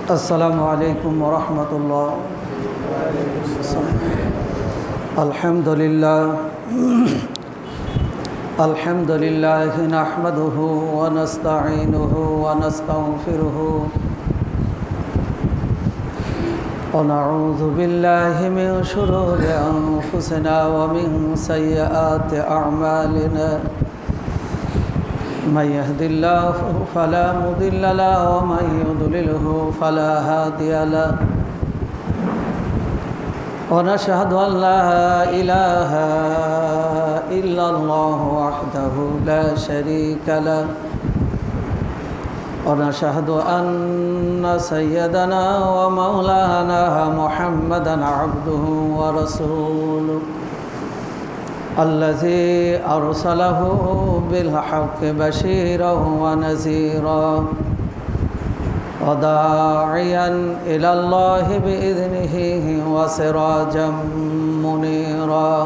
السلام عليكم ورحمة الله. الحمد لله نحمده ونستعينه ونستغفره ونعوذ بالله من شرور أنفسنا ومن سيئات أعمالنا. من يهد الله فلا مضل له ومن يضلله فلا هادي له. ونشهد أن لا إله إلا الله وحده لا شريك له. ونشهد أن سيدنا ومولانا محمدا عبده ورسوله الذي أرسله بالحق بشيرا ونذيرا وداعيا إلى الله بإذنه وسراجا منيرا.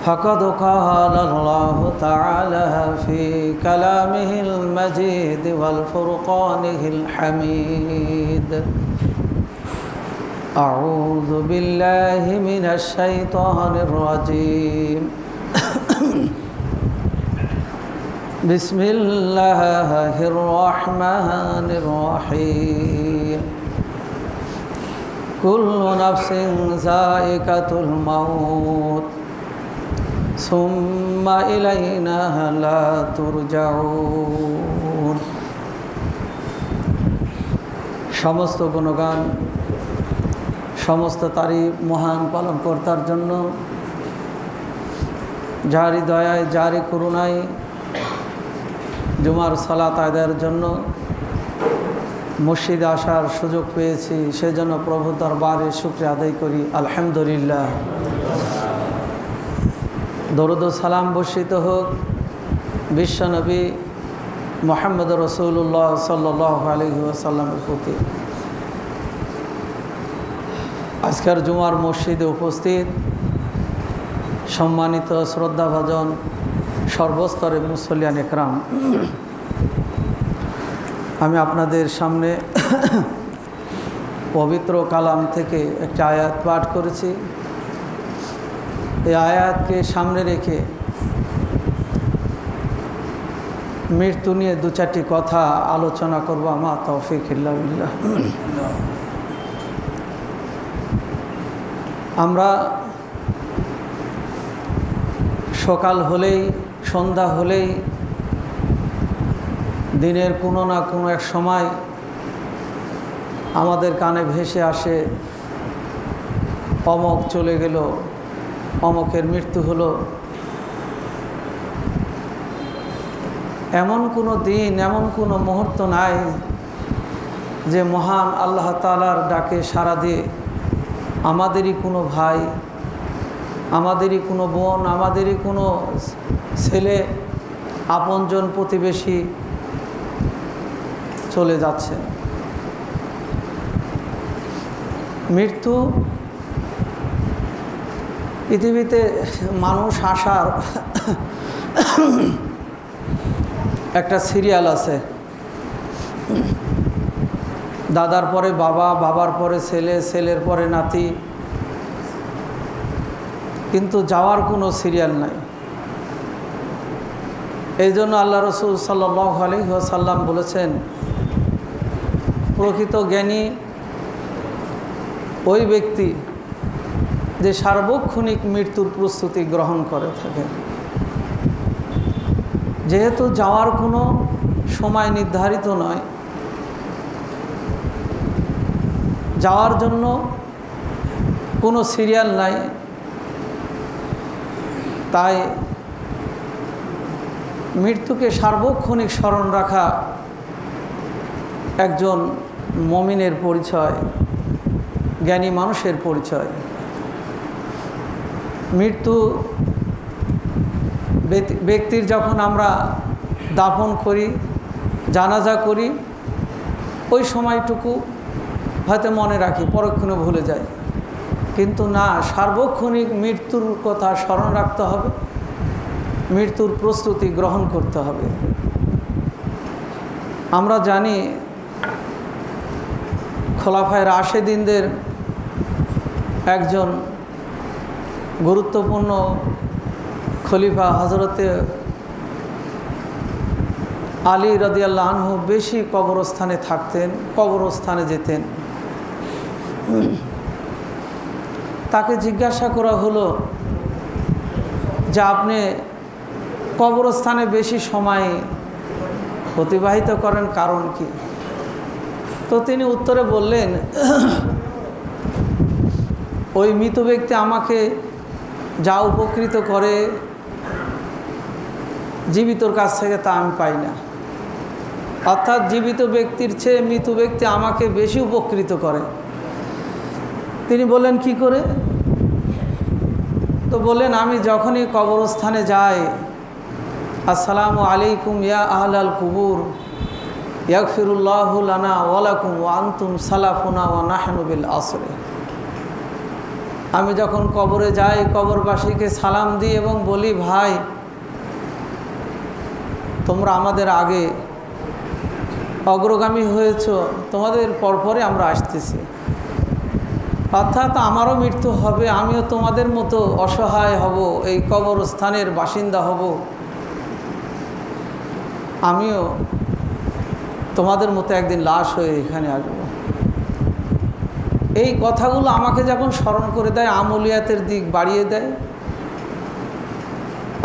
فقد قال الله تعالى في كلامه المجيد والفرقانه الحميد: أعوذ بالله من الشيطان الرجيم. بسم الله الرحمن الرحيم. كل نفس ذائقة الموت ثم إلينا لا ترجعون. সমস্ত গুণগান, সমস্ত তারিফ মহান পালনকর্তার জন্য, যারি দয়ায় যারি করুণায় জুমার সালাত আদায়ের জন্য মসজিদে আসার সুযোগ পেয়েছি, সেজন্য প্রভুর দরবারে শুকরিয়া আদায় করি। আলহামদুলিল্লাহ। দরুদ ও সালাম বর্ষিত হোক বিশ্বনবী মুহাম্মদ রাসূলুল্লাহ সাল্লাল্লাহু আলাইহি ওয়াসাল্লামের প্রতি। আজকের জুমার মসজিদে উপস্থিত সম্মানিত শ্রদ্ধাভাজন সর্বস্তরের মুসল্লিয়ান একরাম, আমি আপনাদের সামনে পবিত্র কালাম থেকে একটি আয়াত পাঠ করেছি। এই আয়াতকে সামনে রেখে মৃত্যু নিয়ে দু চারটি কথা আলোচনা করব। মা তৌফিক ইল্লা বিল্লাহ। আমরা সকাল হলেই, সন্ধ্যা হলেই, দিনের কোনো না কোনো এক সময় আমাদের কানে ভেসে আসে, অমক চলে গেল, অমকের মৃত্যু হলো। এমন কোনো দিন, এমন কোনো মুহূর্ত নাই যে মহান আল্লাহ তাআলার ডাকে সাড়া দিয়ে আমাদেরই কোনো ভাই, আমাদেরই কোনো বোন, আমাদেরই কোনো ছেলে, আপনজন, প্রতিবেশী চলে যাচ্ছে। মৃত্যু পৃথিবীতে মানুষ আসার একটা সিরিয়াল আছে। দাদার পরে বাবা, বাবার পরে ছেলে, ছেলের পরে নাতি, কিন্তু যাওয়ার কোনো সিরিয়াল নাই। এই জন্য আল্লাহ রসুল সাল্লাল্লাহু আলাইহি ওয়াসাল্লাম বলেছেন, প্রকৃত জ্ঞানী ওই ব্যক্তি যে সার্বক্ষণিক মৃত্যুর প্রস্তুতি গ্রহণ করে থাকে। যেহেতু যাওয়ার কোনো সময় নির্ধারিত নয়, যাওয়ার জন্য কোনো সিরিয়াল নাই, তাই মৃত্যুকে সার্বক্ষণিক স্মরণ রাখা একজন মুমিনের পরিচয়, জ্ঞানী মানুষের পরিচয়। মৃত্যু ব্যক্তির যখন আমরা দাফন করি, জানাজা করি, ওই সময়টুকু হয়তো মনে রাখি, পরক্ষণে ভুলে যাই। কিন্তু না, সার্বক্ষণিক মৃত্যুর কথা স্মরণ রাখতে হবে, মৃত্যুর প্রস্তুতি গ্রহণ করতে হবে। আমরা জানি খোলাফায়ে রাশেদিনদের একজন গুরুত্বপূর্ণ খলিফা হযরতে আলী রাদিয়াল্লাহু আনহু বেশি কবরস্থানে থাকতেন, কবরস্থানে যেতেন। তাকে জিজ্ঞাসা করা হলো যে আপনি কবরস্থানে বেশি সময় অতিবাহিত করেন, কারণ কি? তো তিনি উত্তরে বললেন, ওই মৃত ব্যক্তি আমাকে যা উপকৃত করে জীবিতর কাছ থেকে তা আমি পাই না। অর্থাৎ জীবিত ব্যক্তির চেয়ে মৃত ব্যক্তি আমাকে বেশি উপকৃত করে। তিনি বললেন কি করে? তো বললেন, আমি যখনই কবরস্থানে যাই, আসসালামু আলাইকুম ইয়া আহলাল কুবুর ইয়াগফিরুল্লাহু লানা ওয়া লাকুম ওয়া আনতুম সালাফুনা ওয়া নাহনু বিল আসরে। আমি যখন কবরে যাই, কবরবাসীকে সালাম দিই এবং বলি, ভাই তোমরা আমাদের আগে অগ্রগামী হয়েছ, তোমাদের পরপরে আমরা আসতেছি। অর্থাৎ আমারও মৃত্যু হবে, আমিও তোমাদের মতো অসহায় হব, এই কবরস্থানের বাসিন্দা হব, আমিও তোমাদের মতো একদিন লাশ হয়ে এখানে আসব। এই কথাগুলো আমাকে যখন স্মরণ করে দেয়, আমলিয়াতের দিক বাড়িয়ে দেয়,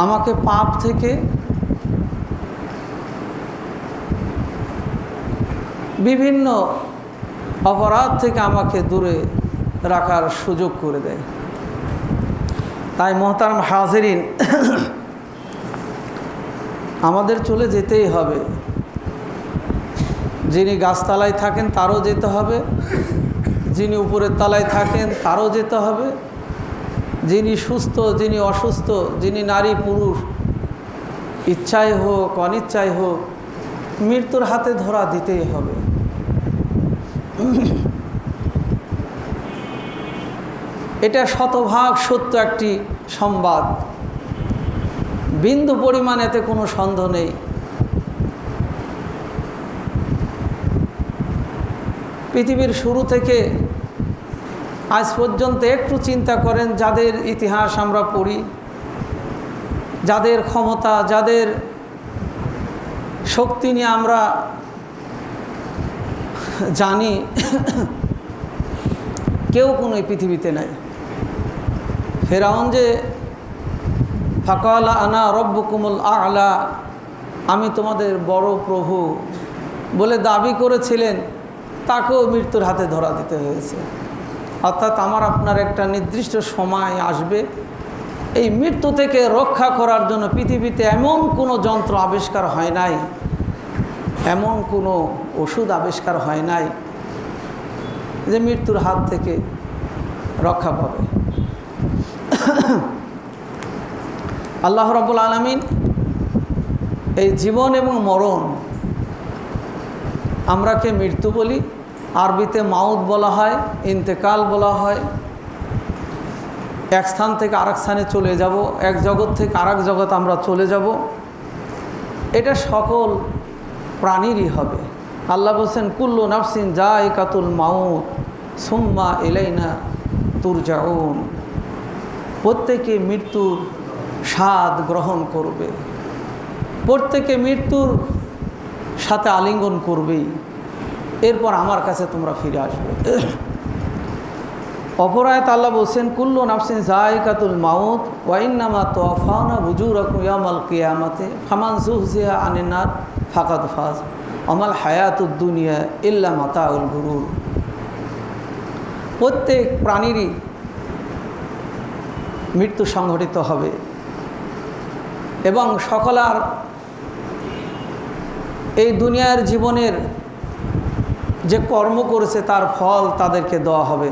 আমাকে পাপ থেকে বিভিন্ন অপরাধ থেকে আমাকে দূরে রাখার সুযোগ করে দেয়। তাই মোহতারাম হাজিরিন, আমাদের চলে যেতেই হবে। যিনি গাছতলায় থাকেন তারও যেতে হবে, যিনি উপরের তলায় থাকেন তারও যেতে হবে, যিনি সুস্থ যিনি অসুস্থ, যিনি নারী পুরুষ, ইচ্ছায় হোক অনিচ্ছায় হোক, মৃত্যুর হাতে ধরা দিতেই হবে। এটা শতভাগ সত্য একটি সংবাদ, বিন্দু পরিমাণ এতে কোনো সন্দেহ নেই। পৃথিবীর শুরু থেকে আজ পর্যন্ত একটু চিন্তা করেন, যাদের ইতিহাস আমরা পড়ি, যাদের ক্ষমতা, যাদের শক্তি নিয়ে আমরা জানি, কেউ কোনো এই পৃথিবীতে নাই। ফেরাউন যে ফাকালা আনা রব্বুকুমুল আ'লা, আমি তোমাদের বড় প্রভু বলে দাবি করেছিলেন, তাকেও মৃত্যুর হাতে ধরা দিতে হয়েছে। অর্থাৎ আমার আপনার একটা নির্দিষ্ট সময় আসবে, এই মৃত্যু থেকে রক্ষা করার জন্য পৃথিবীতে এমন কোনো যন্ত্র আবিষ্কার হয় নাই, এমন কোনো ওষুধ আবিষ্কার হয় নাই যে মৃত্যুর হাত থেকে রক্ষা পাবে। আল্লাহ রাব্বুল আলামিন এই জীবন এবং মরণ, আমরাকে মৃত্যু বলি, আরবিতে মাউত বলা হয়, ইন্তেকাল বলা হয়। এক স্থান থেকে আরেক স্থানে চলে যাব, এক জগৎ থেকে আরেক জগৎ আমরা চলে যাব, এটা সকল প্রাণীরই হবে। আল্লাহ বলছেন, কুল্লু নাফসিন যায়কাতুল মাউত সুম্মা ইলাইনা তুরজাউন। প্রত্যেকে মৃত্যুর স্বাদ গ্রহণ করবে, প্রত্যেকে মৃত্যুর সাথে আলিঙ্গন করবেই, এরপর আমার কাছে তোমরা ফিরে আসবে। অপর আয়াতে আল্লাহ বলছেন, কুল্লু নাফসিন যায়কাতুল মাউত ওয়া ইন্নামা তুওয়াফাউনা উজুরাকুম ইয়াওমাল কিয়ামাতি ফামান যুহজিহা আনিন নার ফাকাদ ফাজ আমাল হায়াতুদ দুনিয়া ইল্লা মাতাউল গুরুর। প্রত্যেক প্রাণীরই মৃত্যু সংঘটিত হবে এবং সকলার এই দুনিয়ার জীবনের যে কর্ম করেছে তার ফল তাদেরকে দেওয়া হবে।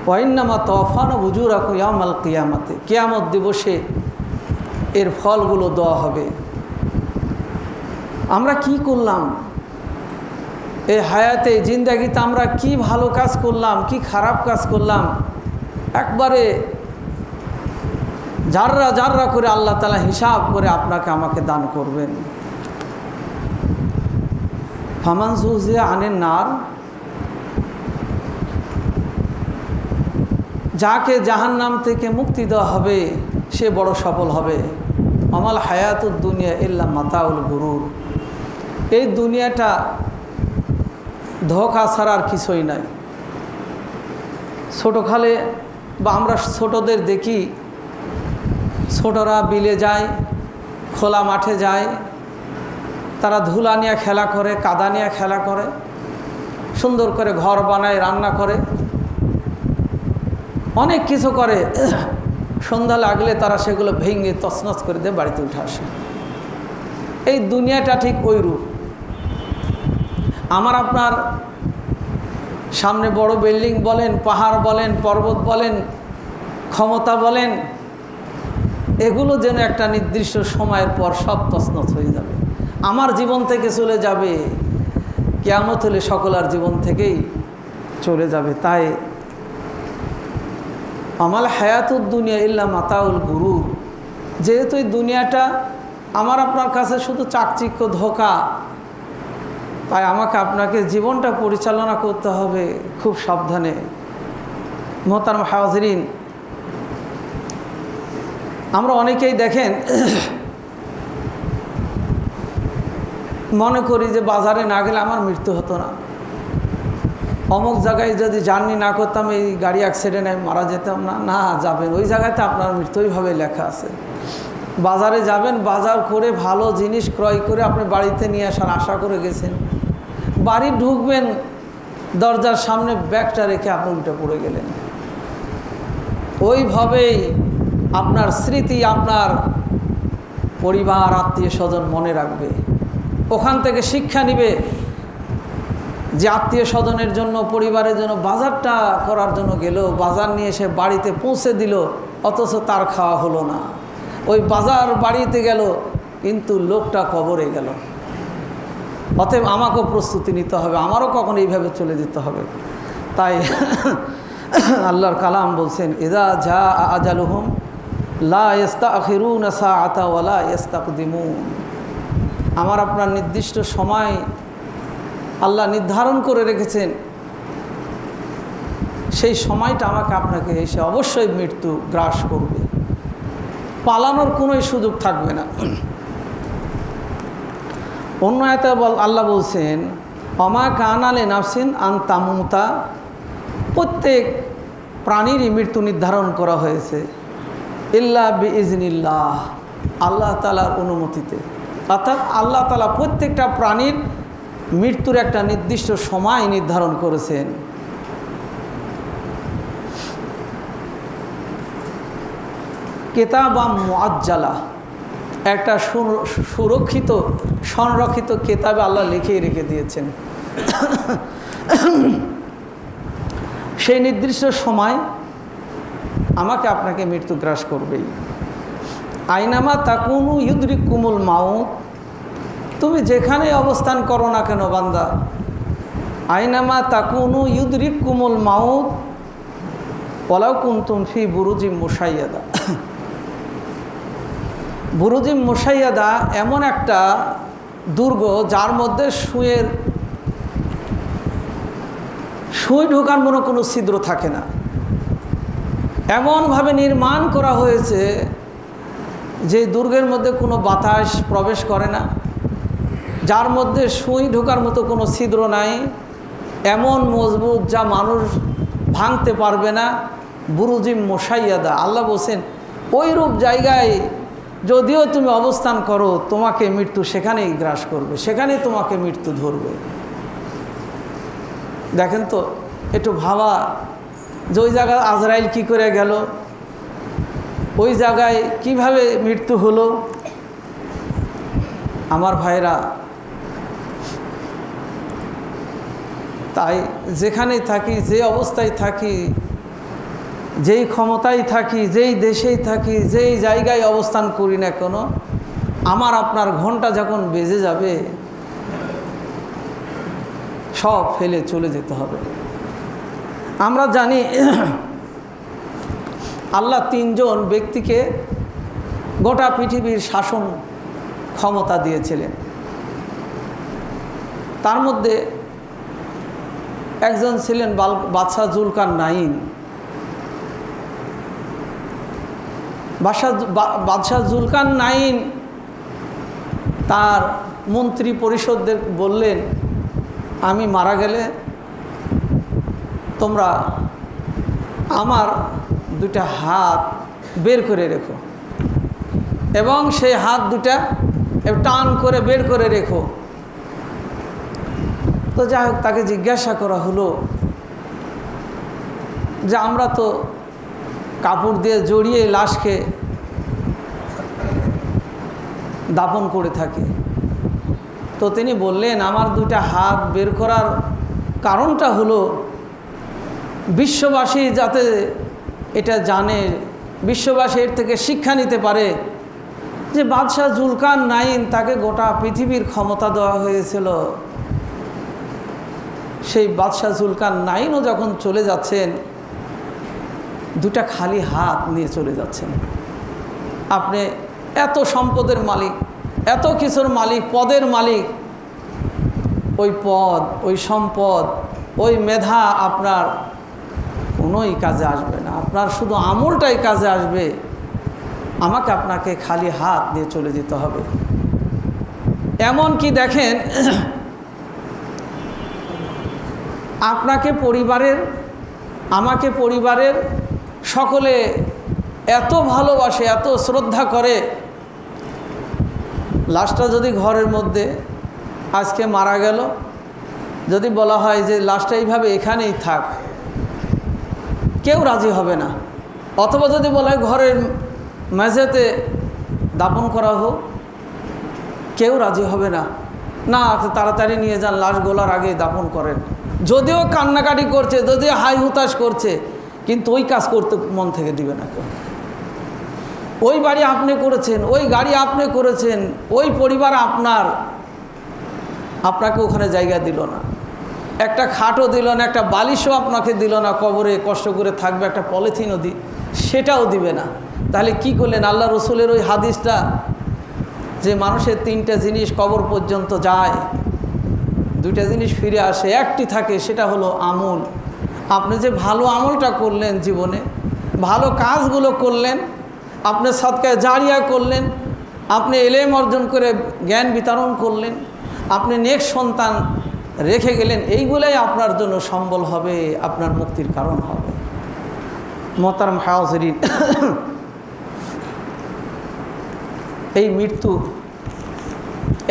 ওয়াইন্নামা তুওয়াফাউনা উজুরাকুম ইয়াওমাল কিয়ামাতি, কিয়ামত দিবসে এর ফলগুলো দেওয়া হবে। আমরা কি করলাম এই হায়াতে, জিন্দাগিতে আমরা কি ভালো কাজ করলাম, কি খারাপ কাজ করলাম, একবারে জাররা জাররা করে আল্লাহ তাআলা হিসাব করে আপনাকে আমাকে দান করবেন। ফামান যুহজিয়া আনিন নার, যাকে জাহান্নাম থেকে মুক্তি দেওয়া হবে সে বড় সফল হবে। আমাল হায়াতুদ দুনিয়া ইল্লা মাতাউল গুরুর, এই দুনিয়াটা ধোঁকা ছাড়া আর কিছুই নাই। ছোটোখালে বা আমরা ছোটদের দেখি, ছোটরা বিলে যায়, খোলা মাঠে যায়, তারা ধুলা নিয়ে খেলা করে, কাদা নিয়ে খেলা করে, সুন্দর করে ঘর বানায়, রান্না করে, অনেক কিছু করে। সন্ধ্যা লাগলে তারা সেগুলো ভেঙে তছনছ করে দিয়ে বাড়িতে উঠে আসে। এই দুনিয়াটা ঠিক ওইরূপ। আমার আপনার সামনে বড় বিল্ডিং বলেন, পাহাড় বলেন, পর্বত বলেন, ক্ষমতা বলেন, এগুলো যেন একটা নির্দিষ্ট সময়ের পর সব তছনছ হয়ে যাবে, আমার জীবন থেকে চলে যাবে। কিয়ামত হলে সকলের জীবন থেকেই চলে যাবে। তাই আমাল হায়াতুদ দুনিয়া ইল্লা মাতাউল গুরুর, যেহেতু এই দুনিয়াটা আমার আপনার কাছে শুধু চাকচিক্য, ধোঁকা, তাই আমাকে আপনাকে জীবনটা পরিচালনা করতে হবে খুব সাবধানে। মোহতারাম হাজিরিন, আমরা অনেকেই দেখেন মনে করি যে বাজারে না গেলে আমার মৃত্যু হতো না, অমুক জায়গায় যদি জার্নি না করতাম এই গাড়ি অ্যাক্সিডেন্টে মারা যেতাম না। না, যাবেন ওই জায়গাতে আপনার মৃত্যু, ওইভাবে লেখা আছে। বাজারে যাবেন, বাজার করে ভালো জিনিস ক্রয় করে আপনি বাড়িতে নিয়ে আসার আশা করে গেছেন, বাড়ি ঢুকবেন, দরজার সামনে ব্যাগটা রেখে আপনি উল্টে পড়ে গেলেন। ওইভাবেই আপনার স্মৃতি, আপনার পরিবার, আত্মীয় স্বজন মনে রাখবে, ওখান থেকে শিক্ষা নিবে যে আত্মীয় স্বজনের জন্য, পরিবারের জন্য বাজারটা করার জন্য গেল, বাজার নিয়ে এসে বাড়িতে পৌঁছে দিল, অথচ তার খাওয়া হলো না। ওই বাজার বাড়িতে গেল কিন্তু লোকটা কবরে গেল। অতএব আমাকেও প্রস্তুতি নিতে হবে, আমারও কখন এইভাবে চলে যেতে হবে। তাই আল্লাহর কালাম বলছেন, ইযা জা আজালুহুম লা ইস্তাখিরুনা সাআতা ওয়া লা ইস্তাকদিমুন। আমার আপনার নির্দিষ্ট সময় আল্লাহ নির্ধারণ করে রেখেছেন, সেই সময়টা আমাকে আপনাকে এসে অবশ্যই মৃত্যু গ্রাস করবে, পালানোর কোনো সুযোগ থাকবে না। অন্য আয়াতে আল্লাহ বলছেন, অমা কানালে নাফসিন আন তামুতা, প্রত্যেক প্রাণীরই মৃত্যু নির্ধারণ করা হয়েছে, ইল্লা বিইজনিল্লাহ, আল্লাহ তাআলার অনুমতিতে। অর্থাৎ আল্লাহ তাআলা প্রত্যেকটা প্রাণীর মৃত্যুর একটা নির্দিষ্ট সময় নির্ধারণ করেছেন। কিতাবা মুআজ্জালা, একটা সুরক্ষিত সংরক্ষিত কিতাবে আল্লাহ লিখেই রেখে দিয়েছেন। সেই নির্দিষ্ট সময় আমাকে আপনাকে মৃত্যু গ্রাস করবেই। আইনামা তাকুনু ইউদরিকুমুল মাউত, তুমি যেখানে অবস্থান করো না কেন বান্দা, আইনামা তাকুনু ইউদরিকুমুল মাউত ওয়ালাউ কুনতুম ফি বুরুজিম মুশাইয়াদা। বুরুজিম মুশাইয়াদা এমন একটা দুর্গ যার মধ্যে সুই ঢোকার মতো কোনো ছিদ্র থাকে না, এমনভাবে নির্মাণ করা হয়েছে যে দুর্গের মধ্যে কোনো বাতাস প্রবেশ করে না, যার মধ্যে সুই ঢোকার মতো কোনো ছিদ্র নাই, এমন মজবুত যা মানুষ ভাঙতে পারবে না। বুরুজিম মুশাইয়াদা, আল্লাহ বলছেন ওই রূপ জায়গায় যদিও তুমি অবস্থান করো, তোমাকে মৃত্যু সেখানেই গ্রাস করবে, সেখানেই তোমাকে মৃত্যু ধরবে। দেখেন তো, একটু ভাবা যে ওই জায়গায় আজরাইল কি করে গেল, ওই জায়গায় কিভাবে মৃত্যু হলো। আমার ভাইরা, তাই যেখানেই থাকি, যে অবস্থায় থাকি, যেই ক্ষমতায় থাকি, যেই দেশেই থাকি, যেই জায়গায় অবস্থান করি না কেন, আমার আপনার ঘন্টা যখন বেজে যাবে সব ফেলে চলে যেতে হবে। আমরা জানি আল্লাহ তিনজন ব্যক্তিকে গোটা পৃথিবীর শাসন ক্ষমতা দিয়েছিলেন। তার মধ্যে একজন ছিলেন বাদশাহ জুলকারনাইন। বাদশাহ জুলকারনাইন তার মন্ত্রী পরিষদদের বললেন, আমি মারা গেলে তোমরা আমার দুটা হাত বের করে রেখো এবং সেই হাত দুটা টান করে বের করে রেখো। তো যাই হোক, তাকে জিজ্ঞাসা করা হলো যে আমরা তো কাপড় দিয়ে জড়িয়ে লাশকে দাফন করে থাকি। তো তিনি বললেন, আমার দুটা হাত বের করার কারণটা হলো বিশ্ববাসী যাতে এটা জানে, বিশ্ববাসী এর থেকে শিক্ষা নিতে পারে যে বাদশাহ জুলকারনাইন তাকে গোটা পৃথিবীর ক্ষমতা দেওয়া হয়েছিল। সেই বাদশাহ জুলকারনাইনও যখন চলে যাচ্ছেন, দুটা খালি হাত নিয়ে চলে যাচ্ছেন। আপনি এত সম্পদের মালিক, এত কিছুর মালিক, পদের মালিক, ওই পদ, ওই সম্পদ, ওই মেধা আপনার কোনোই কাজে আসবে না। আপনার শুধু আমলটাই কাজে আসবে। আমাকে আপনাকে খালি হাত দিয়ে চলে যেতে হবে। এমন কি দেখেন, আপনাকে পরিবারের, আমাকে পরিবারের সকলে এত ভালোবাসে, এত শ্রদ্ধা করে, লাশটা যদি ঘরের মধ্যে আজকে মারা গেল, যদি বলা হয় যে লাশটা এইভাবে এখানেই থাক, কেউ রাজি হবে না। অথবা যদি বলা হয় ঘরের মেঝেতে দাফন করা হোক, কেউ রাজি হবে না। না, তাড়াতাড়ি নিয়ে যান, লাশ গোলার আগেই দাফন করেন। যদিও কান্নাকাটি করছে, যদিও হাই হুতাশ করছে, কিন্তু ওই কাজ করতে মন থেকে দিবে না কেউ। ওই বাড়ি আপনি করেছেন, ওই গাড়ি আপনি করেছেন, ওই পরিবার আপনার, আপনাকে ওখানে জায়গা দিল না, একটা খাটও দিল না, একটা বালিশও আপনাকে দিল না, কবরে কষ্ট করে থাকবে, একটা পলিথিনও সেটাও দিবে না। তাহলে কি করলেন? আল্লাহ রসুলের ওই হাদিসটা যে মানুষের তিনটা জিনিস কবর পর্যন্ত যায়, দুইটা জিনিস ফিরে আসে, একটি থাকে, সেটা হলো আমল। আপনি যে ভালো আমলটা করলেন, জীবনে ভালো কাজগুলো করলেন, আপনি সদকায়ে জারিয়া করলেন, আপনি ইলম অর্জন করে জ্ঞান বিতরণ করলেন, আপনি নেক সন্তান রেখে গেলেন, এইগুলাই আপনার জন্য সম্বল হবে, আপনার মুক্তির কারণ হবে। মোহতারাম হাজিরিন, এই মৃত্যু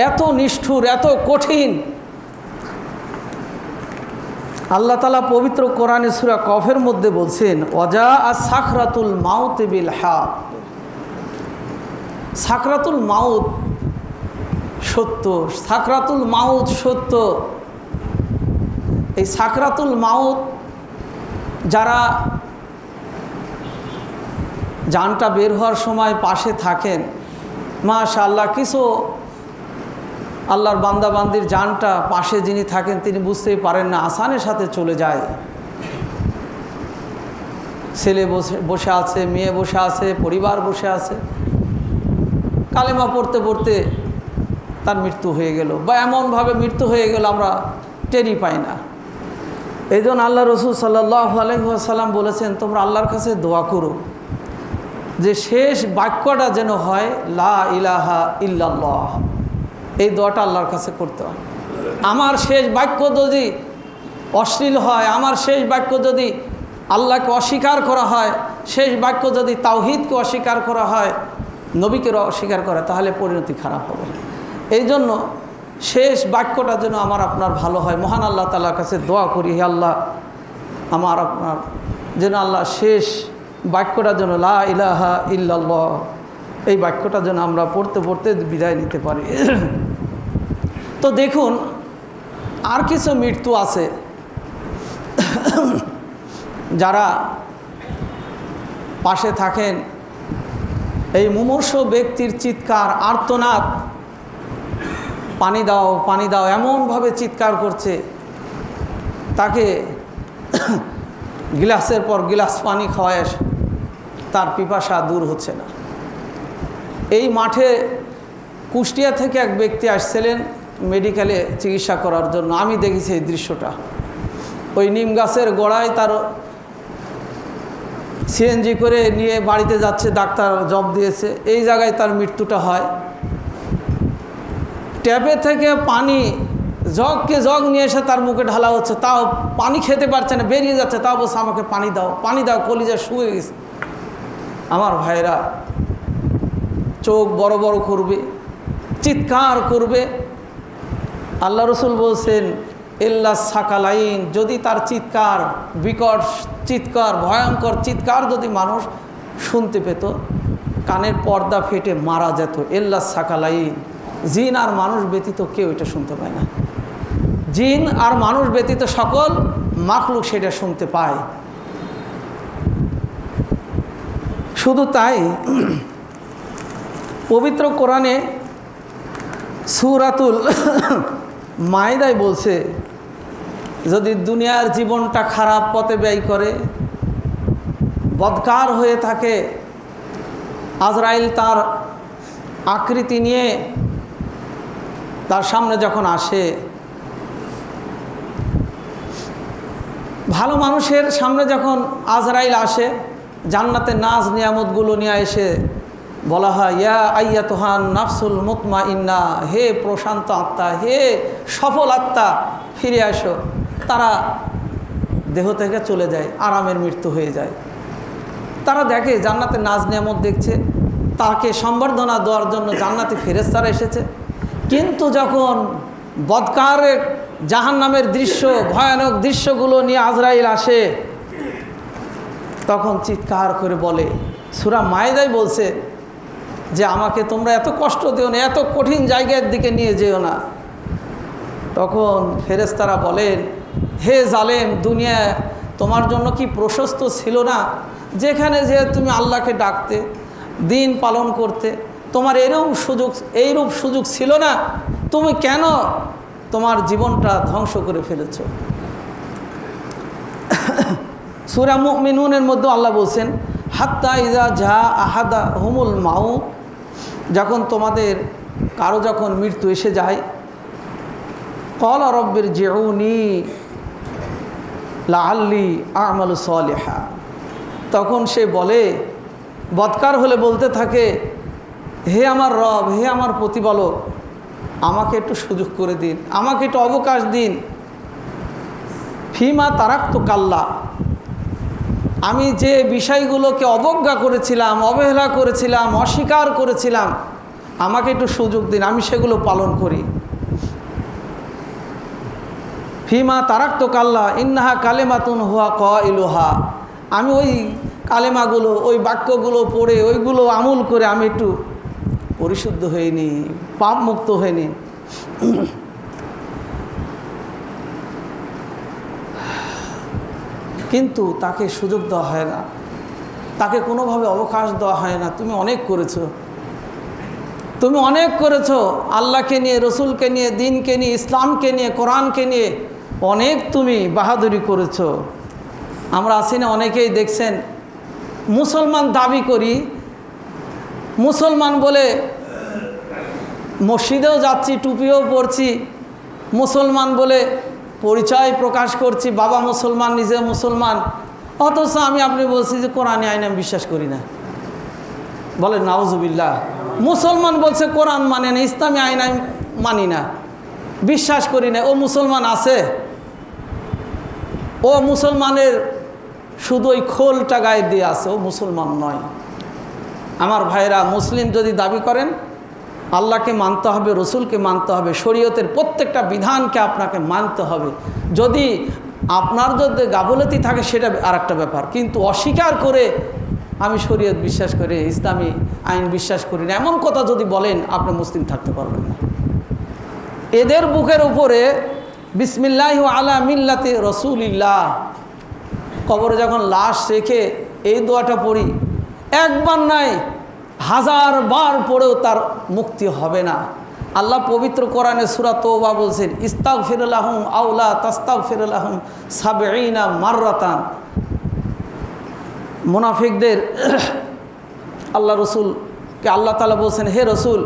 এত নিষ্ঠুর, এত কঠিন। আল্লাহ তাআলা পবিত্র কোরআনে সূরা কফের মধ্যে বলছেন, ওয়াজা সাকরাতুল মাউত বিল হক। সাকরাতুল মাউত সত্য, সাকরাতুল মাউত সত্য। এই সাকরাতুল মাউত যারা জানটা বের হওয়ার সময় পাশে থাকেন, মাশাআল্লাহ, কিছু আল্লাহর বান্দাবান্দির জানটা পাশে যিনি থাকেন তিনি বুঝতেই পারেন না, আসানের সাথে চলে যায়। ছেলে বসে আছে, মেয়ে বসে আছে, পরিবার বসে আছে, কালেমা পড়তে পড়তে তার মৃত্যু হয়ে গেল, বা এমনভাবে মৃত্যু হয়ে গেল আমরা টেরই পাই না। এই জন্য আল্লাহ রসুল সাল্লাল্লাহু আলাইহি ওয়াসাল্লাম বলেছেন, তোমরা আল্লাহর কাছে দোয়া করো যে শেষ বাক্যটা যেন হয় লা ইলাহা ইল্লাল্লাহ। এই দোয়াটা আল্লাহর কাছে করতে হয়। আমার শেষ বাক্য যদি অশ্লীল হয়, আমার শেষ বাক্য যদি আল্লাহকে অস্বীকার করা হয়, শেষ বাক্য যদি তাওহীদকে অস্বীকার করা হয়, নবীকে অস্বীকার করে, তাহলে পরিণতি খারাপ হবে। এই জন্য শেষ বাক্যটা যেন আমার আপনার ভালো হয়। মহান আল্লাহ তাআলার কাছে দোয়া করি, হে আল্লাহ, আমার আপনার যেন আল্লাহ শেষ বাক্যটা যেন লা ইলাহা ইল্লাল্লাহ, এই বাক্যটা যেন আমরা পড়তে পড়তে বিদায় নিতে পারি। তো দেখুন, আর কিছু মৃত্যু আছে যারা পাশে থাকেন, এই মুমূর্ষু ব্যক্তির চিৎকার, আর্তনাদ, পানি দাও পানি দাও, এমনভাবে চিৎকার করছে, তাকে গিলাসের পর গিলাস পানি খাওয়ায় তার পিপাসা দূর হচ্ছে না। এই মাঠে কুষ্টিয়া থেকে এক ব্যক্তি আসছিলেন, মেডিকেলে চিকিৎসা করার জন্য। আমি দেখেছি এই দৃশ্যটা। ওই নিম গাছের গোড়ায় তার সিএনজি করে নিয়ে বাড়িতে যাচ্ছে, ডাক্তার জব দিয়েছে, এই জায়গায় তার মৃত্যুটা হয়। ট্যাপে থেকে পানি জগকে জগ নিয়ে এসে তার মুখে ঢালা হচ্ছে, তাও পানি খেতে পারছে না, বেরিয়ে যাচ্ছে, তাও বলছে আমাকে পানি দাও, পানি দাও, কলিজা শুয়ে গেছে। আমার ভাইরা চোখ বড় বড় করবে, চিৎকার করবে। আল্লাহ রসুল বলছেন ইল্লা সাকালাইন, যদি তার চিৎকার, বিকট চিৎকার, ভয়ঙ্কর চিৎকার যদি মানুষ শুনতে পেত, কানের পর্দা ফেটে মারা যেত। ইল্লা সাকালাইন, জিন আর মানুষ ব্যতীত কেউ এটা শুনতে পায় না। জিন আর মানুষ ব্যতীত সকল মাখলুক সেটা শুনতে পায়। শুধু তাই, পবিত্র কোরআনে সূরাতুল মাইদায় বলছে, যদি দুনিয়ার জীবনটা খারাপ পথে ব্যয় করে, বদকার হয়ে থাকে, আজরাইল তার আকৃতি নিয়ে তার সামনে যখন আসে, ভালো মানুষের সামনে যখন আজরাইল আসে, জান্নাতের নাজ নিয়ামতগুলো নিয়ে এসে বলা হয়, ইয়া আইয়াতুহান নাফসুল মুতমাইন্না, হে প্রশান্ত আত্মা, হে সফল আত্মা, ফিরে আসো। তারা দেহ থেকে চলে যায়, আরামের মৃত্যু হয়ে যায়। তারা দেখে জান্নাতের নাজ নিয়ামত দেখছে, তাকে সম্বর্ধনা দেওয়ার জন্য জান্নাতি ফেরেশতারা এসেছে। কিন্তু যখন বদকারের জাহান্নামের দৃশ্য, ভয়ানক দৃশ্যগুলো নিয়ে আজরাইল আসে, তখন চিৎকার করে বলে, সূরা মায়েদায় বলছে যে আমাকে তোমরা এত কষ্ট দিও না, এত কঠিন জায়গার দিকে নিয়ে যেও না। তখন ফেরেশতারা বলেন, হে জালেম, দুনিয়া তোমার জন্য কি প্রশস্ত ছিল না, যেখানে যে তুমি আল্লাহকে ডাকতে, দিন পালন করতে, তোমার এইরূপ সুযোগ ছিল না? তুমি কেন তোমার জীবনটা ধ্বংস করে ফেলেছ? সূরা মুমিনুনের মধ্যে আল্লাহ বলছেন, হাত্তা ইজা জা আহাদা হুমুল মাউত, যখন তোমাদের কারো যখন মৃত্যু এসে যায়, ক্বালা রব্বির জিউনি লাআল্লি আমালু সালিহা, তখন সে বলে, বদকার হলে বলতে থাকে, হে আমার রব, হে আমার প্রতিপালক, আমাকে একটু সুযোগ করে দিন, আমাকে একটু অবকাশ দিন। ফিমা তারাক্তু কাল্লা, আমি যে বিষয়গুলোকে অবজ্ঞা করেছিলাম, অবহেলা করেছিলাম, অস্বীকার করেছিলাম, আমাকে একটু সুযোগ দিন, আমি সেগুলো পালন করি। ফিমা তারাক্তু কাল্লা ইন্নাহা কালেমাতুন হুয়া কাইলুহা, আমি ওই কালেমাগুলো, ওই বাক্যগুলো পড়ে, ওইগুলো আমল করে আমি একটু পরিশুদ্ধ হয়নি, পাপ মুক্ত হয়নি। কিন্তু তাকে সুযোগ দেওয়া হয় না, তাকে কোনোভাবে অবকাশ দেওয়া হয় না। তুমি অনেক করেছো, তুমি অনেক করেছো, আল্লাহকে নিয়ে, রসুলকে নিয়ে, দিনকে নিয়ে, ইসলামকে নিয়ে, কোরআনকে নিয়ে অনেক তুমি বাহাদুরি করেছো। আমরা আছি না, অনেকেই দেখছেন মুসলমান দাবি করি, মুসলমান বলে মসজিদেও যাচ্ছি, টুপিও পরছি, মুসলমান বলে পরিচয় প্রকাশ করছি, বাবা মুসলমান, নিজে মুসলমান, অথচ আপনি বলছি যে কোরআনে আইন আমি বিশ্বাস করি না। বলে নাউজুবিল্লাহ, মুসলমান বলছে কোরআন মানে না, ইসলামী আইন আমি মানি না, বিশ্বাস করি না। ও মুসলমান আছে? ও মুসলমানের শুধু ওই খোলটা গায়ে দিয়ে আছে, ও মুসলমান নয়। আমার ভাইরা, মুসলিম যদি দাবি করেন, আল্লাহকে মানতে হবে, রসুলকে মানতে হবে, শরীয়তের প্রত্যেকটা বিধানকে আপনাকে মানতে হবে। যদি আপনার যদি গাফলতি থাকে সেটা আর একটা ব্যাপার, কিন্তু অস্বীকার করে আমি শরীয়ত বিশ্বাস করি, ইসলামী আইন বিশ্বাস করি না, এমন কথা যদি বলেন, আপনি মুসলিম থাকতে পারবেন না। এদের বুকের উপরে বিসমিল্লাহি আলা মিল্লাতি রসুলিল্লাহ, কবরে যখন লাশ রেখে এই দোয়াটা পড়ি, একবার নাই, 1000 বার পড়েও তার মুক্তি হবে না। আল্লাহ পবিত্র কোরআনে সূরা তওবা বলছেন, ইস্তাগফির লাহুম আও লা তাস্তাগফির লাহুম 70 মাররাতান। মুনাফিকদের আল্লাহ রসুলকে আল্লাহ তাআলা বলছেন, হে রসুল,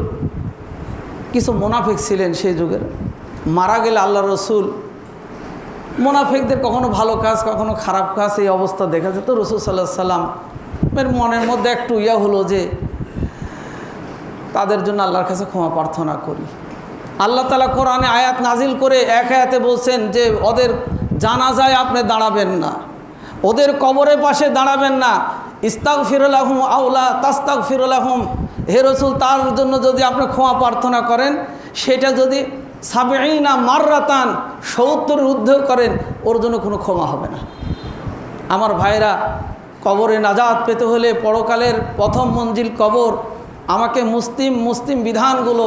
কিছু মুনাফিক ছিলেন সেই যুগের, মারা গেলে আল্লাহ রসুল, মুনাফিকদের কখনো ভালো কাজ কখনো খারাপ কাজ এই অবস্থা দেখা যেত। রসুল সাল্লাল্লাহু আলাইহি সাল্লামের মনের মধ্যে একটু হলো যে তাদের জন্য আল্লাহর কাছে ক্ষমা প্রার্থনা করি। আল্লাহ তাআলা কোরআনে আয়াত নাজিল করে এক আয়াতে বলছেন যে ওদের জানাজায় আপনি দাঁড়াবেন না, ওদের কবরের পাশে দাঁড়াবেন না। ইস্তাগফিরু লাহুম আও লা তাস্তাগফিরু লাহুম, হে রাসূল তার জন্য যদি আপনি ক্ষমা প্রার্থনা করেন, সেটা যদি ৭০ মাররাতান ৭০ ঊর্ধ্ব করেন, ওর জন্য কোনো ক্ষমা হবে না। আমার ভাইরা, কবরে নাজাত পেতে হলে পরকালের প্রথম মঞ্জিল কবর। আমাকে মুসলিম বিধানগুলো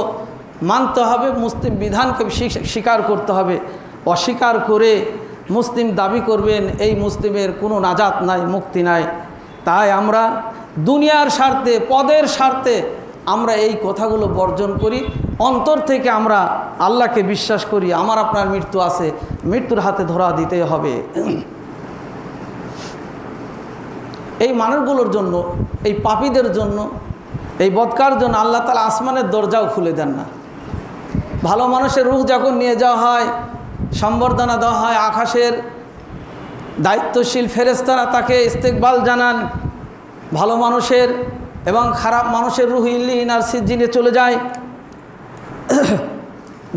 মানতে হবে, মুসলিম বিধানকে স্বীকার করতে হবে। অস্বীকার করে মুসলিম দাবি করবেন, এই মুসলিমের কোনো নাজাত নাই, মুক্তি নাই। তাই আমরা দুনিয়ার স্বার্থে, পদের স্বার্থে আমরা এই কথাগুলো বর্জন করি। অন্তর থেকে আমরা আল্লাহকে বিশ্বাস করি, আমার আপনার মৃত্যু আছে, মৃত্যুর হাতে ধরা দিতে হবে। এই মানুষগুলোর জন্য, এই পাপীদের জন্য, এই বদকার জন্য আল্লাহ তাআলা আসমানের দরজাও খুলে দেন না। ভালো মানুষের রূহ যখন নিয়ে যাওয়া হয়, সম্বর্ধনা দেওয়া হয়, আকাশের দায়িত্বশীল ফেরেশতারা তাকে ইস্তেকবাল জানান। ভালো মানুষের এবং খারাপ মানুষের রূহ ইল্লিয়িন আর সিজ্জিনে চলে যায়।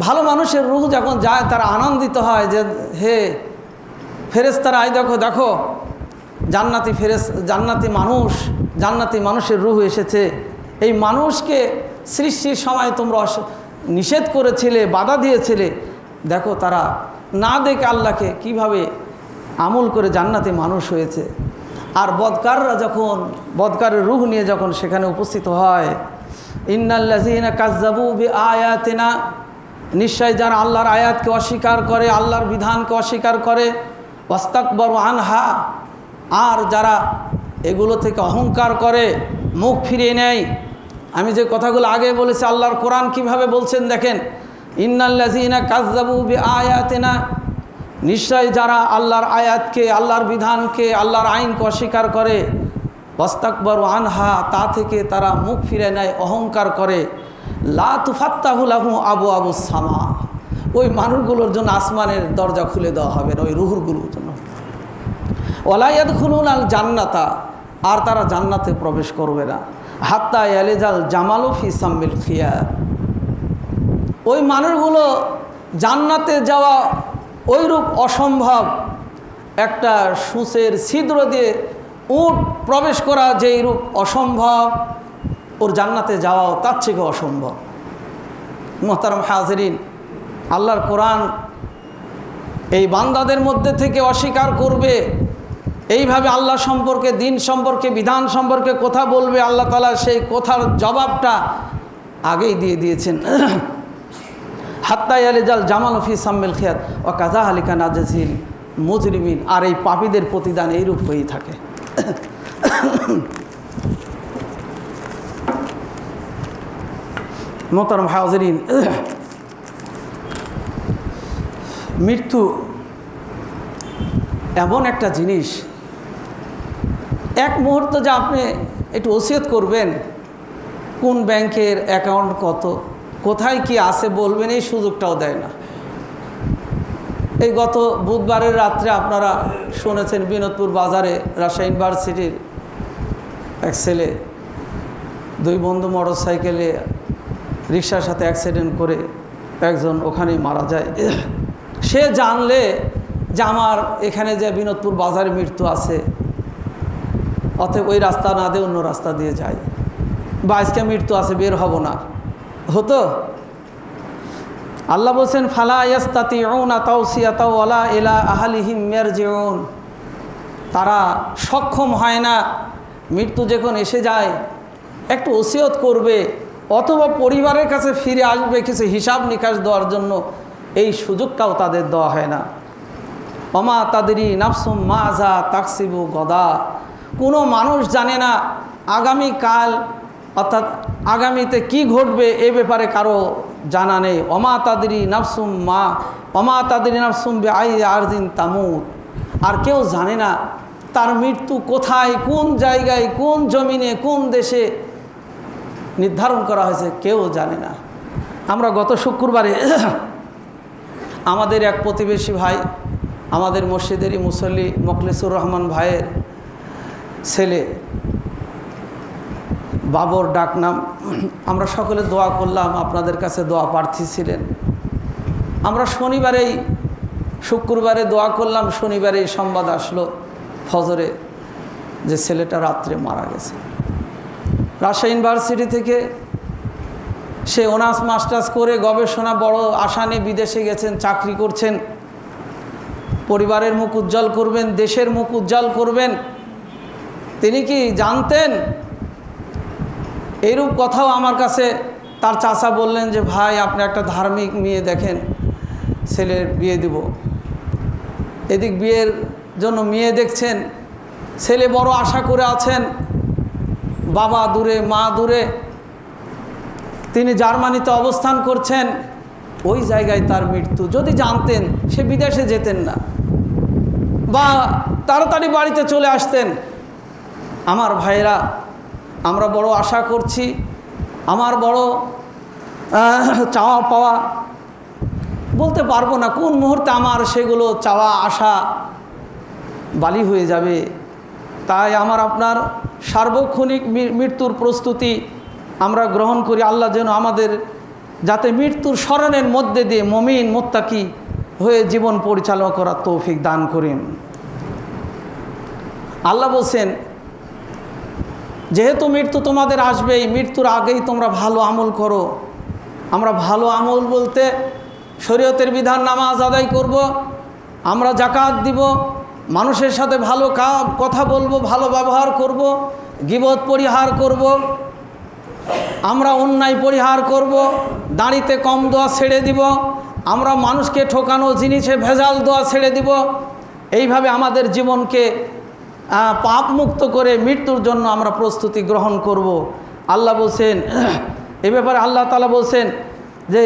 ভালো মানুষের রূহ যখন যায় তারা আনন্দিত হয় যে হে ফেরেশতারা, আই দেখো দেখো জান্নাতি মানুষের রূহ এসেছে। এই মানুষকে সৃষ্টির সময় তোমরা নিষেধ করেছিলে, বাধা দিয়েছিলে, দেখো তারা না দেখে আল্লাহকে কিভাবে আমল করে জান্নাতি মানুষ হয়েছে। আর বদকাররা যখন বদকারের রূহ নিয়ে যখন সেখানে উপস্থিত হয়, ইন্নাল্লাযীনা কাযযাবু বিআয়াতিনা, নিশ্চয় যারা আল্লাহর আয়াতকে অস্বীকার করে, আল্লাহর বিধানকে অস্বীকার করে, ওয়াস্তাকবারু আনহা, আর যারা এগুলো থেকে অহংকার করে, মুখ ফিরিয়ে নেয়। আমি যে কথাগুলো আগে বলেছি, আল্লাহর কোরআন কিভাবে বলছেন দেখেন, ইন্নাল্লাযীনা কাযযাবু বিআয়াতিনা, নিশ্চয় যারা আল্লাহর আয়াতকে, আল্লাহর বিধানকে, আল্লাহর আইনকে অস্বীকার করে, ওয়াস্তাকবারু আনহা, তা থেকে তারা মুখ ফিরে নেয়, অহংকার করে, লা তুফাত্তাহু লাহুম আবওয়াবুস সামা, ওই মানুষগুলোর জন্য আসমানের দরজা খুলে দেওয়া হবে না, ওই রূহগুলোর জন্য। ওয়ালা ইয়াদখুলুনাল জান্নাতা, আর তারা জান্নাতে প্রবেশ করবে না। হাত্তা ইয়ালিজাল জামালু ফি সাম্মিল খিয়ার, ওই মানুষগুলো জান্নাতে যাওয়া ওইরূপ অসম্ভব। একটা সূচের ছিদ্র দিয়ে উট প্রবেশ করা যেই রূপ অসম্ভব, ওর জান্নাতে যাওয়াও তার থেকে অসম্ভব। মুহতারাম হাজিরিন, আল্লাহর কোরআন এই বান্দাদের মধ্যে থেকে অস্বীকার করবে, এইভাবে আল্লাহ সম্পর্কে, দিন সম্পর্কে, বিধান সম্পর্কে কথা বলবে, আল্লাহ তাআলা সেই কথার জবাবটা আগেই দিয়ে দিয়েছেন। হাত্তা ইয়ালিজাল জামালু ফি সাম্মিল খিয়াত ওয়া কাযালিকা নাজজিল মুজরিমিন, আর এই পাপীদের প্রতিদান এইরূপ হয়েই থাকে। মুহতারাম হাজিরিন, মৃত্যু এমন একটা জিনিস, এক মুহূর্ত যে আপনি একটু ওসিয়ত করবেন, কোন ব্যাংকের অ্যাকাউন্ট কত, কোথায় কি আছে বলবেন, এই সুযোগটাও দেয় না। এই গত বুধবারের রাত্রে আপনারা শুনেছেন, বিনোদপুর বাজারে রাজশাহী ইউনিভার্সিটির এক ছেলে, দুই বন্ধু মোটরসাইকেলে রিকশার সাথে অ্যাক্সিডেন্ট করে একজন ওখানেই মারা যায়। সে জানলে যে আমার এখানে যে বিনোদপুর বাজারে মৃত্যু আছে, অতএব ওই রাস্তা না দিয়ে অন্য রাস্তা দিয়ে যায়, বা আজকে মৃত্যু আছে বের হব না, হতো। আল্লাহ বলছেন ফালা ইয়াস্তাতিউনা তাওসিয়াতা ওয়ালা ইলা আহলিহিম ইয়ারজিউন, তারা সক্ষম হয় না মৃত্যু যখন এসে যায় একটু ওসিয়ত করবে অথবা পরিবারের কাছে ফিরে আসবে কিছু হিসাব নিকাশ দেওয়ার জন্য, এই সুযোগটাও তাদের দেওয়া হয় না। ওমা তাদরি নাফসুম মাজা তাকসিবু গদা, কোনো মানুষ জানে না আগামীকাল অর্থাৎ আগামীতে কি ঘটবে এ ব্যাপারে কারো জানা নেই। ওমা তাদরি নাফসুম বিআই আরদিন তামুত, আর কেউ জানে না তার মৃত্যু কোথায়, কোন জায়গায়, কোন জমিনে, কোন দেশে নির্ধারণ করা হয়েছে, কেউ জানে না। আমরা গত শুক্রবারে আমাদের এক প্রতিবেশী ভাই, আমাদের মসজিদেরই মুসল্লি মোখলেসুর রহমান ভাইয়ের ছেলে বাবর ডাকনাম, আমরা সকলে দোয়া করলাম, আপনাদের কাছে দোয়া প্রার্থী ছিলেন। আমরা শুক্রবারে দোয়া করলাম, শনিবারে এই সংবাদ আসলো ফজরে যে ছেলেটা রাত্রে মারা গেছে। রাজশাহী ইউনিভার্সিটি থেকে সে অনার্স মাস্টার্স করে গবেষণা বড় আশা নিয়ে বিদেশে গেছেন, চাকরি করছেন, পরিবারের মুখ উজ্জ্বল করবেন, দেশের মুখ উজ্জ্বল করবেন। তিনি কি জানতেন? এইরূপ কথাও আমার কাছে তার চাচা বললেন যে ভাই আপনি একটা ধার্মিক মেয়ে দেখেন, ছেলের বিয়ে দেব। এদিক বিয়ের জন্য মেয়ে দেখছেন, ছেলে বড় আশা করে আছেন, বাবা দূরে মা দূরে, তিনি জার্মানিতে অবস্থান করছেন, ওই জায়গায় তার মৃত্যু। যদি জানতেন সে বিদেশে যেতেন না বা তাড়াতাড়ি বাড়িতে চলে আসতেন। আমার ভাইরা, আমরা বড় আশা করছি, আমার বড় চাওয়া পাওয়া বলতে পারবো না কোন মুহূর্তে আমার সেগুলো চাওয়া আশা বালি হয়ে যাবে। তাই আমার আপনার সার্বক্ষণিক মৃত্যুর প্রস্তুতি আমরা গ্রহণ করি। আল্লাহ যেন আমাদের যাতে মৃত্যুর স্মরণের মধ্যে দিয়ে মুমিন মুত্তাকি হয়ে জীবন পরিচালনা করার তৌফিক দান করেন। আল্লাহ বলছেন যেহেতু মৃত্যু তোমাদের আসবেই, মৃত্যুর আগেই তোমরা ভালো আমল করো। আমরা ভালো আমল বলতে শরীয়তের বিধান, নামাজ আদায় করব, আমরা যাকাত দিব, মানুষের সাথে ভালো কথা বলবো, ভালো ব্যবহার করব, গীবত পরিহার করব, আমরা অন্যায় পরিহার করব, দাঁড়িতে কম দোয়া ছেড়ে দিব, আমরা মানুষকে ঠকানো জিনিসে ভেজাল দোয়া ছেড়ে দিব। এইভাবে আমাদের জীবনকে পাপ মুক্ত করে মৃত্যুর জন্য আমরা প্রস্তুতি গ্রহণ করব। আল্লাহ বলছেন এ ব্যাপারে, আল্লাহ তাআলা বলছেন যে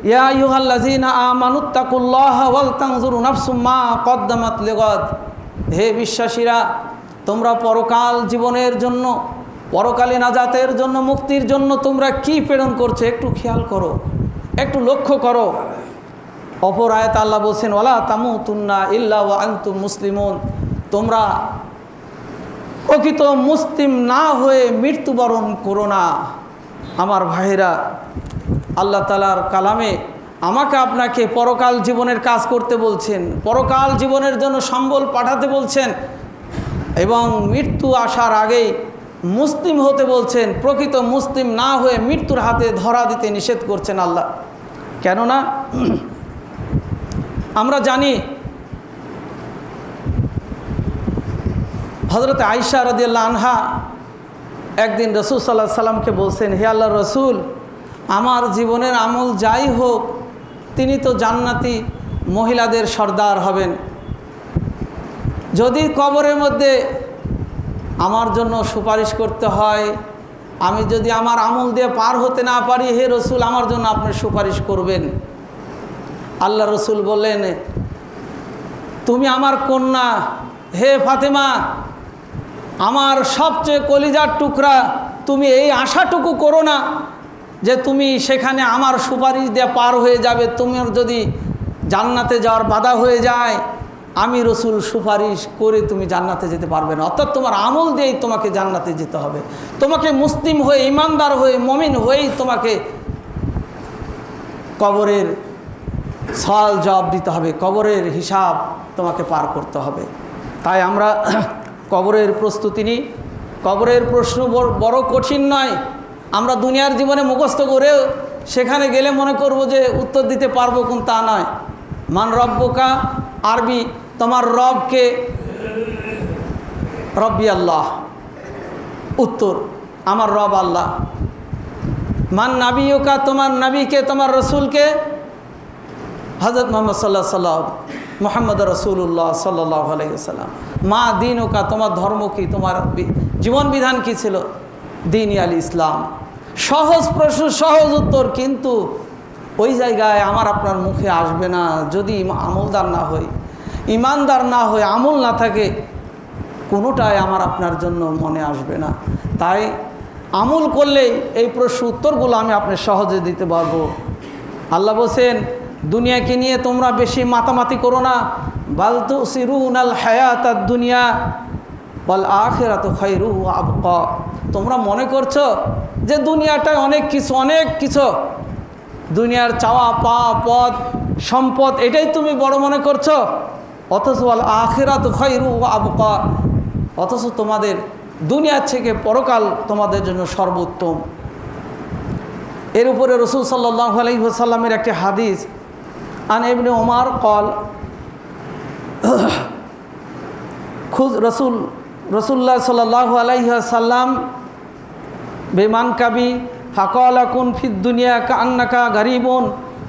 ইয়া আইয়ুহাল্লাযীনা আমানুত্তাকুল্লাহা ওয়াল তানজুরু নাফসুম মা কদ্দামাত লিগাদ। হে বিশ্বাসীরা, তোমরা পরকাল জীবনের জন্য, পরকালে নাজাতের জন্য, মুক্তির জন্য তোমরা কি প্রেরণ করছো একটু খেয়াল করো, একটু লক্ষ্য করো। অপর আয়াত আল্লাহ বলছেন ওয়ালা তামুতুন্না ইল্লা ওয়া আনতুম মুসলিমুন। তোমরা প্রকৃত মুসলিম না হয়ে মৃত্যুবরণ করো না। আমার ভাইরা, আল্লাহ তাআলার কালামে আমাকে আপনাকে পরকাল জীবনের কাজ করতে বলছেন, পরকাল জীবনের জন্য সম্বল পাঠাতে বলছেন এবং মৃত্যু আসার আগেই মুসলিম হতে বলছেন। প্রকৃত মুসলিম না হয়ে মৃত্যুর হাতে ধরা দিতে নিষেধ করছেন আল্লাহ। কেননা আমরা জানি হযরত আয়েশা রাদিয়াল্লাহু আনহা একদিন রাসূল সাল্লাল্লাহু আলাইহি সাল্লামকে বলছেন, হে আল্লাহর রাসূল, আমার জীবনের আমল যাই হোক, তিনি তো জান্নাতি মহিলাদের সর্দার হবেন। যদি কবরের মধ্যে আমার জন্য সুপারিশ করতে হয়, আমি যদি আমার আমল দিয়ে পার হতে না পারি, হে রসুল আমার জন্য আপনি সুপারিশ করবেন। আল্লাহ রসুল বললেন, তুমি আমার কন্যা, হে ফাতেমা, আমার সবচেয়ে কলিজার টুকরা, তুমি এই আশাটুকু করো না যে তুমি সেখানে আমার সুপারিশ দিয়ে পার হয়ে যাবে। তোমার যদি জান্নাতে যাওয়ার বাধা হয়ে যায়, আমি রসুল সুপারিশ করে তুমি জান্নাতে যেতে পারবে না। অর্থাৎ তোমার আমল দিয়েই তোমাকে জান্নাতে যেতে হবে। তোমাকে মুসলিম হয়ে, ইমানদার হয়ে, মুমিন হয়েই তোমাকে কবরের সওয়াল জবাব দিতে হবে, কবরের হিসাব তোমাকে পার করতে হবে। তাই আমরা কবরের প্রস্তুতি নিই। কবরের প্রশ্ন বড় কঠিন নয়। আমরা দুনিয়ার জীবনে মুখস্থ করেও সেখানে গেলে মনে করব যে উত্তর দিতে পারবো, কোন তা নয়। মান রব্বুকা, আরবি তোমার রবকে, রব্বি আল্লাহ, উত্তর আমার রব আল্লাহ। মান নাবিয়ুকা, তোমার নবীকে, তোমার রসুলকে, হযরত মুহাম্মদ সাল্লাল্লাহু আলাইহি ওয়াসাল্লাম, মুহাম্মদ রাসূলুল্লাহ সাল্লাল্লাহু আলাইহি ওয়াসাল্লাম। মা দীনুকা, তোমার ধর্ম কি, তোমার জীবন বিধান কি ছিল? দীন আল ইসলাম। সহজ প্রশ্ন, সহজ উত্তর, কিন্তু ওই জায়গায় আমার আপনার মুখে আসবে না যদি আমলদার না হই, ইমানদার না হয়ে আমল না থাকে, কোনোটাই আমার আপনার জন্য মনে আসবে না। তাই আমল করলেই এই প্রশ্ন উত্তরগুলো আমি আপনার সহজে দিতে পারবো। আল্লাহ বলছেন দুনিয়াকে নিয়ে তোমরা বেশি মাতামাতি করো না, বাল তুসিরুনাল হায়াতাদ দুনিয়া ওয়াল আখিরাতু খায়রু ওয়া আবকা। তোমরা মনে করছো যে দুনিয়াটায় অনেক কিছু, দুনিয়ার চাওয়া পাওয়া পদ সম্পদ এটাই তুমি বড় মনে করছো, অথচ ওয়াল আখিরাতু খায়রু ওয়া আবকা, অথচ তোমাদের দুনিয়ার থেকে পরকাল তোমাদের জন্য সর্বোত্তম। এর উপরে রসুল সাল্লাল্লাহু আলাইহি ওয়াসাল্লামের একটি হাদিস, আন ইবনে ওমর قال রসুল্লাহ সাল্লাল্লাহু আলাইহি ওয়াসাল্লাম বেমান কাবি ফাকালা কুন ফিদ দুনিয়া কান্নাকা গারিবুন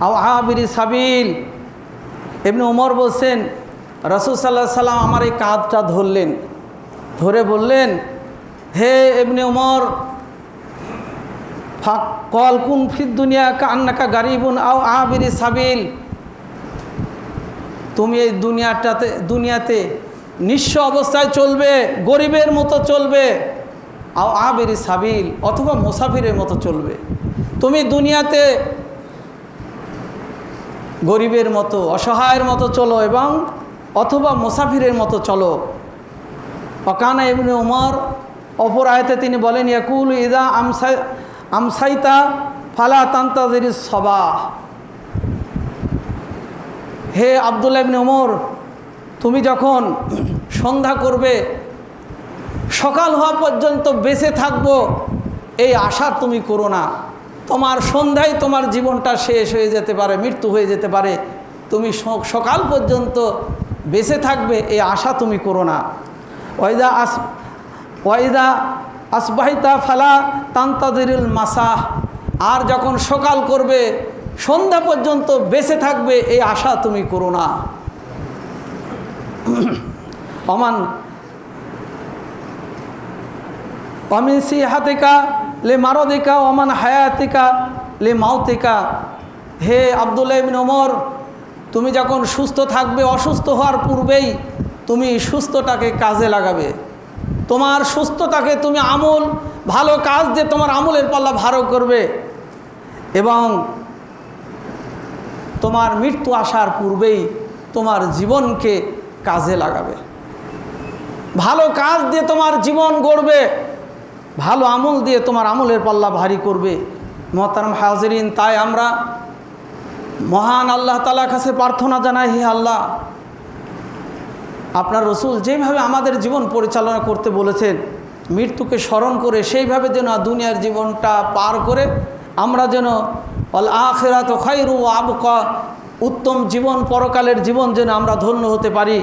আও আবিরি সাবিল। ইবনে ওমর বলছেন রসুল সাল্লাল্লাহু আলাইহি ওয়াসাল্লাম আমার এই কাঁধটা ধরলেন, ধরে বললেন, হে ইবনে ওমর, কল কুন ফিদ দুনিয়া কান্নাকা গারিবুন আও আবিরি সাবিল, তুমি এই দুনিয়াতে নিঃস্ব অবস্থায় চলবে, গরিবের মতো চলবে, আও আবিরি সাবিল অথবা মুসাফিরের মতো চলবে। তুমি দুনিয়াতে গরিবের মতো অসহায়ের মতো চলো এবং অথবা মুসাফিরের মতো চলো। ওয়াকানা ইবনে ওমর অপর আয়াতে তিনি বলেন, ইয়াকুল ইদা আমসাইতা ফালা তান্তাজিরিস সাবাহ। হে আব্দুল্লাহ ইবনে ওমর, তুমি যখন সন্ধ্যা করবে, সকাল হওয়া পর্যন্ত বেঁচে থাকবো এই আশা তুমি করো না। তোমার সন্ধ্যায় তোমার জীবনটা শেষ হয়ে যেতে পারে, মৃত্যু হয়ে যেতে পারে, তুমি সকাল পর্যন্ত বেঁচে থাকবে এই আশা তুমি করো না। ওয়াইদা আসবাহিতা ফালা তান্তাদিরুল মাসাহ, আর যখন সকাল করবে সন্ধ্যা পর্যন্ত বেঁচে থাকবে এই আশা তুমি করো না। অমিন সিহাতিকা লে মারদিকা ওমান হায়াতিকা লে মাউতিকা। হে আব্দুল্লাহ ইবনে ওমর, তুমি যখন সুস্থ থাকবে, অসুস্থ হওয়ার পূর্বেই তুমি সুস্থটাকে কাজে লাগাবে। তোমার সুস্থতাকে তুমি ভালো কাজ দিয়ে তোমার আমলের পাল্লা ভারও করবে এবং তোমার মৃত্যু আসার পূর্বেই তোমার জীবনকে কাজে লাগাবে। ভালো কাজ দিয়ে তোমার জীবন গড়বে, ভালো আমল দিয়ে তোমার আমলের পাল্লা ভারী করবে। মুহতারাম হাজিরিন, তাই আমরা মহান আল্লাহ তাআলার কাছে প্রার্থনা জানাই, হে আল্লাহ, আপনার রসুল যেভাবে আমাদের জীবন পরিচালনা করতে বলেছেন, মৃত্যুকে স্মরণ করে সেইভাবে যেন দুনিয়ার জীবনটা পার করে আমরা যেন আল আখিরাতু খায়রু ওয়া আবকা, উত্তম জীবন পরকালের জীবন যেন আমরা ধন্য হতে পারি,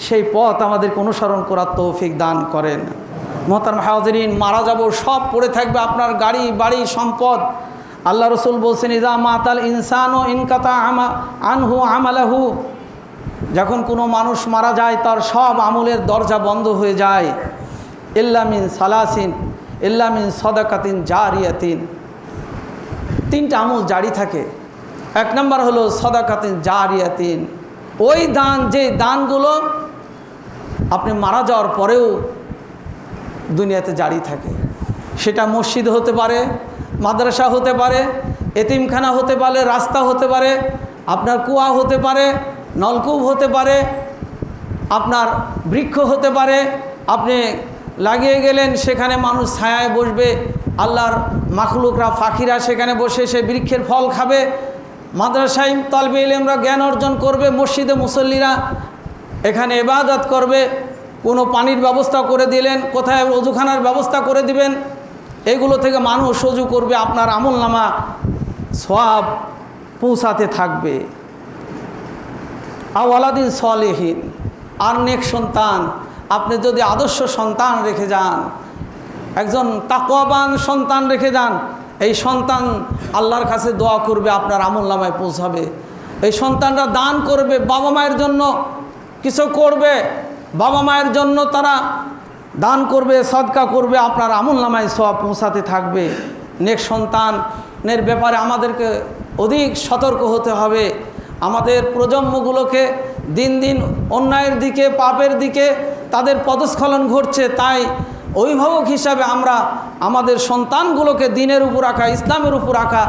সেই পথ আমাদেরকে অনুসরণ করার তৌফিক দান করেন। মুহতারাম হাজিরিন, মারা যাব, সব পড়ে থাকবে, আপনার গাড়ি বাড়ি সম্পদ। আল্লাহ রসুল বলছেন, ইজা মাতাল ইনসানু ইনকাতা আনহু আমালাহু, যখন কোনো মানুষ মারা যায় তার সব আমলের দরজা বন্ধ হয়ে যায়। ইল্লা মিন সালাসিন ইল্লা মিন সাদাকাতিন জারিয়াতিন, তিনটা আমল জারি থাকে। এক নম্বর হলো সাদাকাতিন জারিয়াতিন, ওই দান, যে দানগুলো আপনি মারা যাওয়ার পরেও দুনিয়াতে জারি থাকে। সেটা মসজিদ হতে পারে, মাদ্রাসা হতে পারে, এতিমখানা হতে পারে, রাস্তা হতে পারে, আপনার কুয়া হতে পারে, নলকূপ হতে পারে, আপনার বৃক্ষ হতে পারে, আপনি লাগিয়ে গেলেন, সেখানে মানুষ ছায়ায় বসবে, আল্লাহর মাখলুকরা ফাকিরা সেখানে বসে সে বৃক্ষের ফল খাবে। মাদ্রাসায় তালবে ইলমরা জ্ঞান অর্জন করবে, মসজিদে মুসল্লিরা এখানে ইবাদত করবে। কোনো পানির ব্যবস্থা করে দিলেন, কোথায় অজুখানার ব্যবস্থা করে দিবেন, এগুলো থেকে মানুষ অজু করবে, আপনার আমলনামা সওয়াব পৌঁছাতে থাকবে। আওয়ালাদিন সলিহিন, আর নেক সন্তান, আপনি যদি আদর্শ সন্তান রেখে যান, একজন তাকওয়াবান সন্তান রেখে যান, এই সন্তান আল্লাহর কাছে দোয়া করবে, আপনার আমলনামায় পৌঁছাবে। এই সন্তানরা দান করবে, বাবা মায়ের জন্য কিছু করবে, বাবা মায়ের জন্য তারা দান করবে, সদকা করবে, আপনার আমলনামায় সওয়াব পৌঁছাতে থাকবে। নেক সন্তানের ব্যাপারে আমাদেরকে অধিক সতর্ক হতে হবে। আমাদের প্রজন্মগুলোকে দিন দিন অন্যায়ের দিকে, পাপের দিকে তাদের পদস্খলন ঘটছে। তাই অভিভাবক হিসাবে আমরা আমাদের সন্তানগুলোকে দিনের উপর রাখা, ইসলামের উপর রাখা,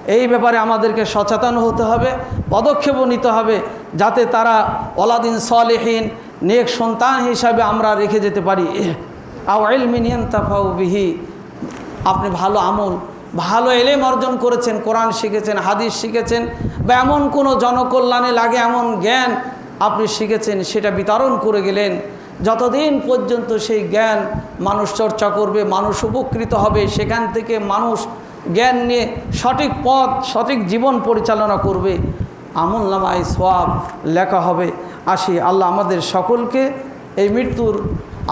এই ব্যাপারে আমাদেরকে সচেতন হতে হবে, পদক্ষেপও নিতে হবে, যাতে তারা ওলাদিন সলিহিন নেক সন্তান হিসাবে আমরা রেখে যেতে পারি। আও ইলমিন ইয়ানতাফাউ বিহি, আপনি ভালো আমল, ভালো এলেম অর্জন করেছেন, কোরআন শিখেছেন, হাদিস শিখেছেন, বা এমন কোনো জনকল্যাণে লাগে এমন জ্ঞান আপনি শিখেছেন, সেটা বিতরণ করে গেলেন। যতদিন পর্যন্ত সেই জ্ঞান মানুষ চর্চা করবে, মানুষ উপকৃত হবে, সেখান থেকে মানুষ জ্ঞান নিয়ে সঠিক পথ, সঠিক জীবন পরিচালনা করবে, আমলনামায় সওয়াব লেখা হবে। আসি, আল্লাহ আমাদের সকলকে এই মৃত্যুর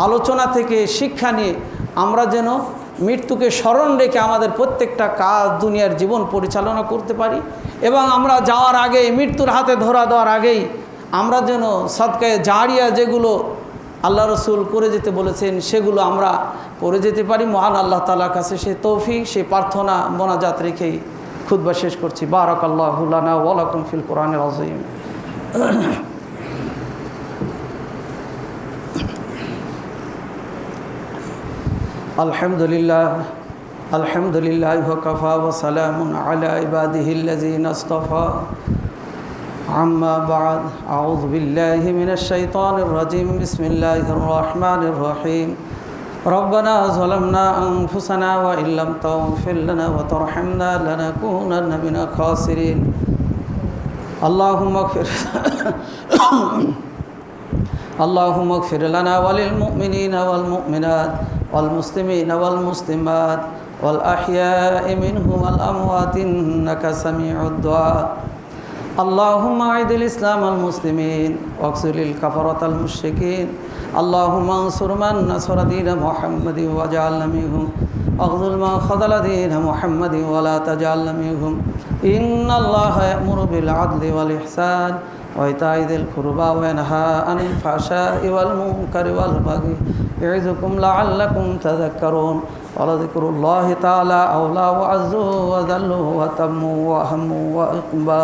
আলোচনা থেকে শিক্ষা নিয়ে আমরা যেন মৃত্যুকে স্মরণ রেখে আমাদের প্রত্যেকটা কাজ, দুনিয়ার জীবন পরিচালনা করতে পারি, এবং আমরা যাওয়ার আগে, মৃত্যুর হাতে ধরা দেওয়ার আগেই আমরা যেন সদকায়ে জারিয়া যেগুলো আল্লাহ রসুল করে যেতে বলেছেন সেগুলো আমরা করে যেতে পারি। মহান আল্লাহ তাআলার কাছে সেই তৌফিক, সেই প্রার্থনা মোনাজাত রেখেই খুতবা শেষ করছি। বারাকাল্লাহু লানা ওয়া লাকুম ফিল কোরআনিল আযীম। আলহামদুলিল্লাহ, আলহামদুলিল্লাহি ওয়া কাফা ওয়া সালামুন আলা ইবাদিহিল্লাযীনা ইসতাফা। أما بعد، أعوذ بالله من الشيطان الرجيم. بسم الله الرحمن الرحيم. ربنا ظلمنا أنفسنا وإن لم تغفر لنا وترحمنا لنكونن من الخاسرين. اللهم اغفر لنا وللمؤمنين والمؤمنات والمسلمين والمسلمات والأحياء منهم والأموات إنك سميع الدعاء. اللهم أعد الإسلام والمسلمين واقتل الكفرة المشركين. اللهم انصر من نصر دين محمد واجعلنا منهم، واخذل من خذل دين محمد ولا تجعلنا منهم. إن الله يأمر بالعدل والإحسان وإيتاء ذي القربى وينهى عن الفحشاء والمنكر والبغي يعظكم لعلكم تذكرون. ولذكر الله تعالى أولى وعز وذل وتم وأهم وأقبى.